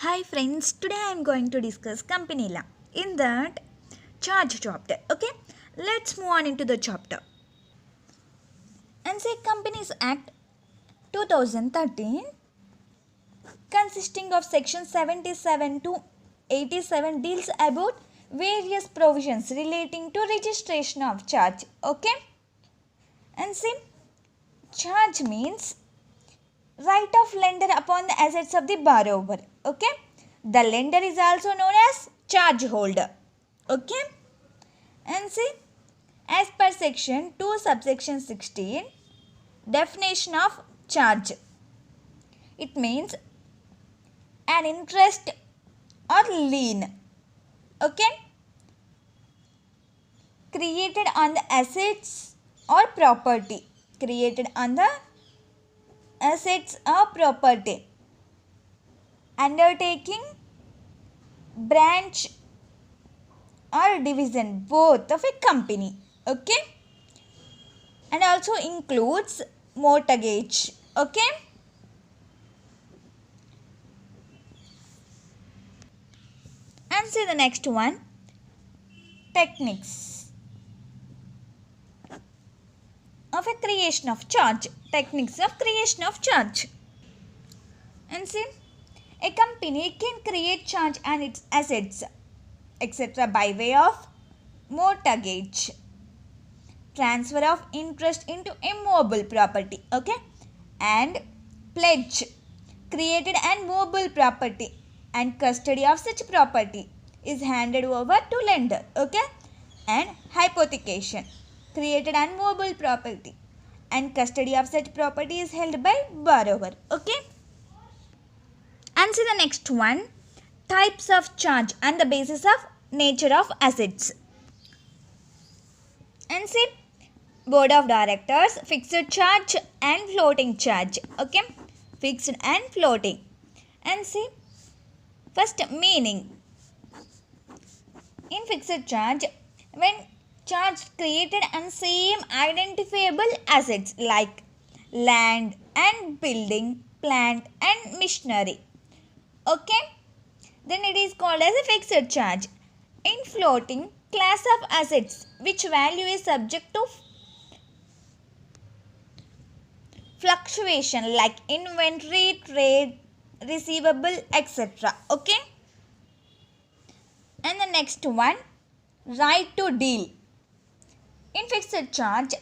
Hi friends, today I am going to discuss company law. In that charge chapter. Okay, let's move on into the chapter. And say Companies Act 2013 consisting of section 77 to 87 deals about various provisions relating to registration of charge. Okay, and see charge means right of lender upon the assets of the borrower. Okay, the lender is also known as charge holder. Okay, and see as per section 2 subsection 16 definition of charge, it means an interest or lien. Okay, created on the assets or property, created on the assets or property, undertaking, branch or division both of a company. Okay, and also includes mortgage. Okay, and see the next one, techniques of a creation of charge. Techniques of creation of charge. And see, a company can create charge and its assets etc. by way of mortgage, transfer of interest into immobile property. Okay, and pledge, created and mobile property and custody of such property is handed over to lender. Okay, and hypothecation, created and mobile property and custody of such property is held by borrower. Okay, and see the next one, types of charge and the basis of nature of assets. And see board of directors, fixed charge and floating charge. Okay, fixed and floating. And see first meaning, in fixed charge, when charge created and same identifiable assets like land and building, plant and machinery. Okay, then it is called as a fixed charge. In floating class of assets which value is subject to fluctuation like inventory, trade, receivable, etc. Okay, and the next one, right to deal. In fixed charge,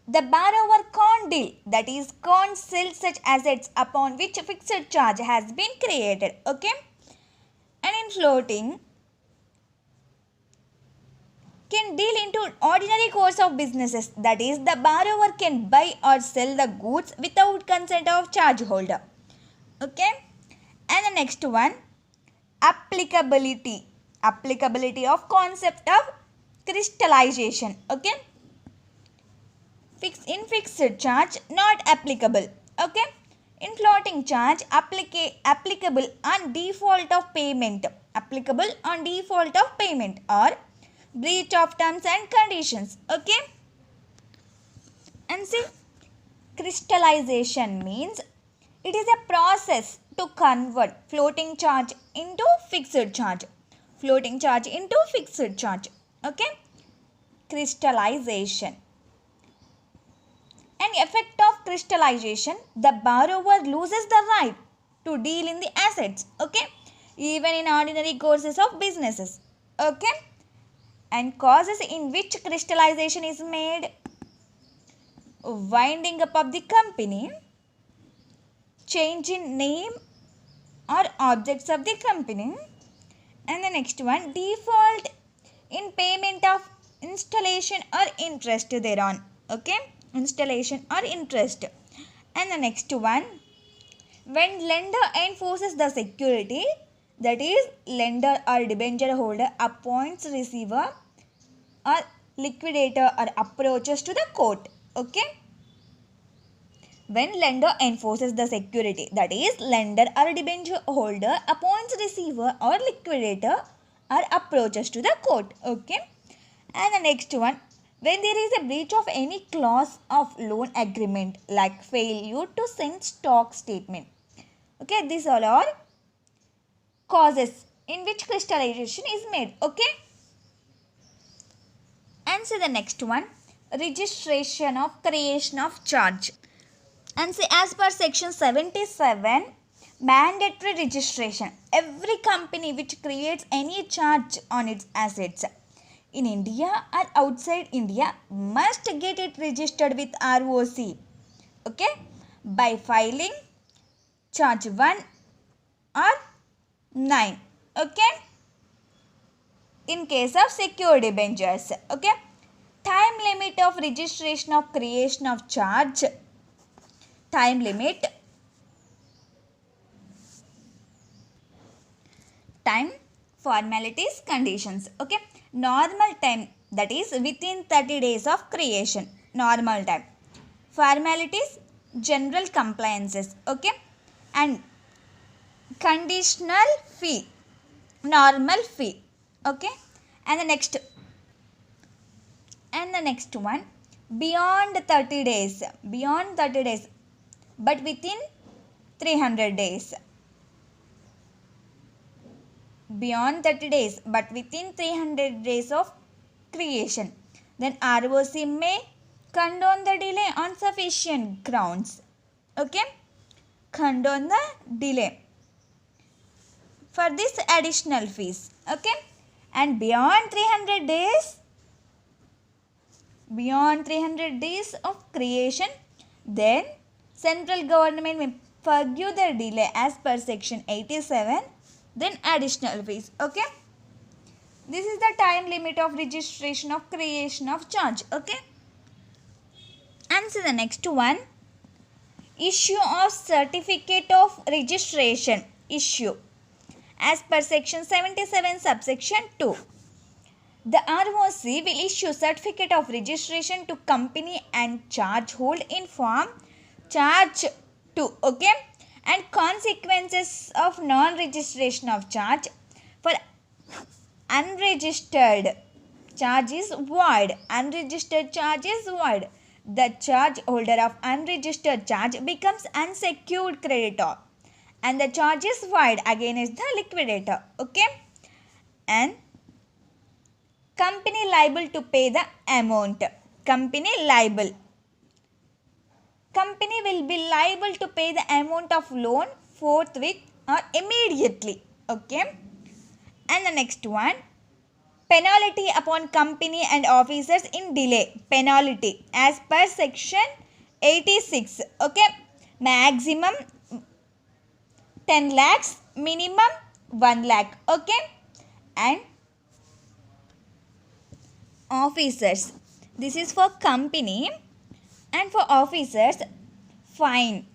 the borrower can't deal, that is can't sell such assets upon which fixed charge has been created. Okay, and in floating can deal into ordinary course of businesses, that is the borrower can buy or sell the goods without consent of charge holder. Okay, and the next one, applicability of concept of crystallization. Okay, in fixed charge not applicable. Okay, in floating charge applicable on default of payment, or breach of terms and conditions. Okay, and see crystallization means it is a process to convert floating charge into fixed charge. Okay, crystallization. An effect of crystallization, the borrower loses the right to deal in the assets. Okay, even in ordinary courses of businesses. Okay, and causes in which crystallization is made: winding up of the company, change in name or objects of the company, and the next one, default in payment of installation or interest thereon. Okay, installation or interest. And the next one, when lender enforces the security, that is lender or debenture holder appoints receiver or liquidator or approaches to the court. Okay, when lender enforces the security, that is lender or debenture holder appoints receiver or liquidator or approaches to the court. Okay, and the next one, when there is a breach of any clause of loan agreement like failure to send stock statement. Okay, these all are causes in which crystallization is made. Okay. Answer the next one. Registration of creation of charge. And say as per section 77, mandatory registration. Every company which creates any charge on its assets in India or outside India must get it registered with ROC. Okay, by filing charge 1 or 9. Okay, in case of secure debentures. Okay, time limit of registration of creation of charge. Time limit, time, formalities, conditions. Okay, normal time, that is within 30 days of creation, normal time. Formalities, general compliances. Okay, and conditional fee, normal fee. Okay, and the next one, beyond 30 days, but within 300 days. Beyond 30 days but within 300 days of creation. Then ROC may condone the delay on sufficient grounds. Okay, condone the delay for this additional fees. Okay, and beyond 300 days of creation, then central government may forgive the delay as per section 87, then additional fees. Okay, this is the time limit of registration of creation of charge. Okay, answer the next one. Issue of certificate of registration. Issue as per section 77 subsection 2. The ROC will issue certificate of registration to company and charge hold in form charge 2. Okay, and consequences of non-registration of charge for unregistered charge is void. Unregistered charge is void. The charge holder of unregistered charge becomes unsecured creditor and the charge is void against the liquidator. Okay, and company liable to pay the amount. Company will be liable to pay the amount of loan forthwith or immediately. Okay, and the next one, penalty upon company and officers in delay. Penalty as per section 86. Okay, maximum 10 lakhs, minimum 1 lakh. Okay, and officers, this is for company, and for officers, fine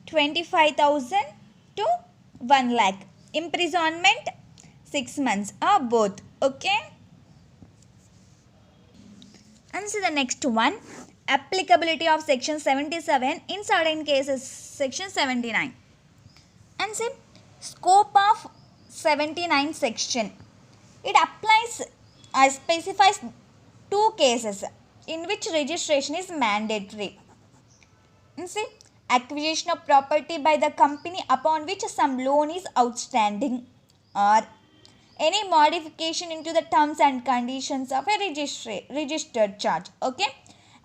25,000 to 1 lakh, imprisonment 6 months or both. Okay, answer the next one. Applicability of section 77 in certain cases, section 79. Answer, scope of 79 section. It applies or specifies 2 cases in which registration is mandatory. See, acquisition of property by the company upon which some loan is outstanding, or any modification into the terms and conditions of a registered charge. Okay,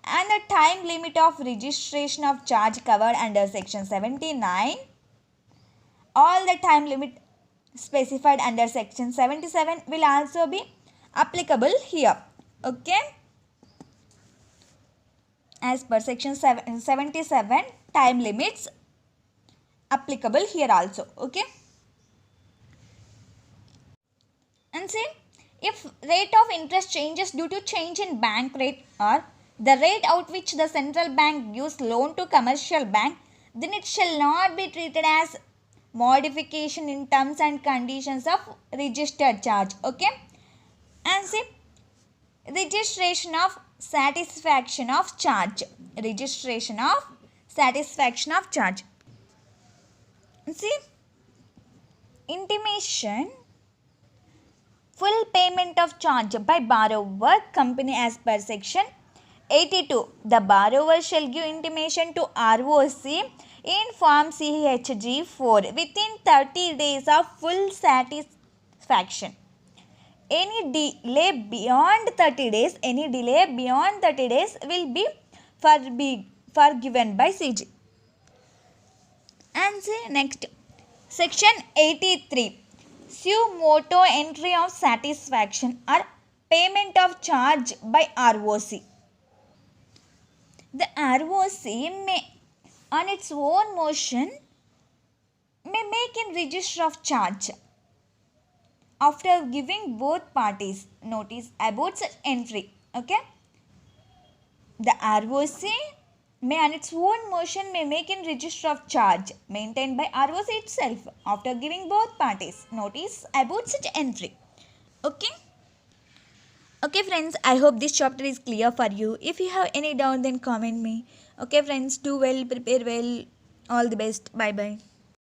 and the time limit of registration of charge covered under section 79. All the time limit specified under section 77 will also be applicable here. Okay, as per section 77, time limits applicable here also. Okay, and see, if rate of interest changes due to change in bank rate or the rate at which the central bank gives loan to commercial bank, then it shall not be treated as modification in terms and conditions of registered charge. Okay, and see, registration of satisfaction of charge. Registration of satisfaction of charge. See, intimation, full payment of charge by borrower company as per section 82. The borrower shall give intimation to ROC in Form CHG4 within 30 days of full satisfaction. Any delay beyond 30 days will be forgiven by CG. And say next, section 83, suo motu entry of satisfaction or payment of charge by ROC. The ROC may on its own motion may make in register of charge after giving both parties notice about such entry. Okay, the ROC may on its own motion may make in register of charge maintained by ROC itself after giving both parties notice about such entry. Okay. Okay friends, I hope this chapter is clear for you. If you have any doubt then comment me. Okay friends, do well, prepare well. All the best. Bye bye.